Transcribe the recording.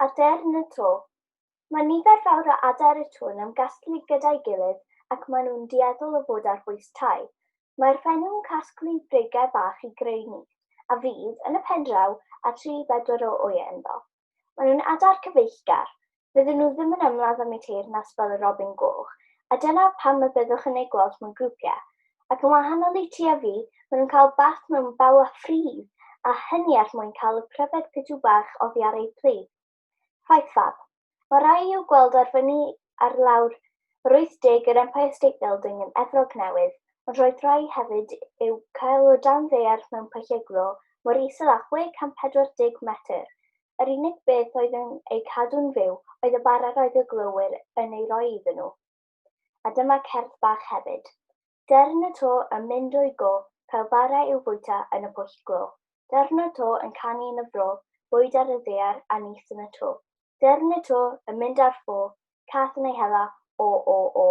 Adar yn y to. Mae nifer fawr o adar y to yn ymgasglu gyda'i gilydd ac maen nhw'n dueddol o fod ar bwys tai. Mae'r ffenw'n casglu brigau bach i greu nid, a fydd, yn y pen draw, a 3-4 o wyau ynddo. Maen nhw'n adar cyfeillgar. Fydden nhw ddim yn ymladd am eu teyrnas fel y robin goch, a dyna pam y byddwch yn ei gweld mewn grwpiau. Ac yn wahanol i ti a fi, maen nhw'n cael bath mewn baw a ffrif, a hynny er mwyn cael y pryfed pitw bach oddi ar ei pli. Ffaith fab. Mae rai i'w gweld ar fyny ar lawr yr 80 yr Empire State Building yn Efrog Newydd, ond roedd rai hefyd i'w cael o dan ddaear mewn pyllau glo mor isel â 640 metr. Yr unig beth oedd yn ei cadw'n fyw oedd y bara roedd y glowyr yn ei roi iddyn nhw. A dyma cerdd bach hefyd. Dern y to yn mynd o'i go, cael bara i'w bwyta yn y pwll glo. Dern y to yn canu yn y fro, bwyd ar y ddaear a nis yn y to. Dern y to yn mynd ar ffô, cath yn ei hela, o.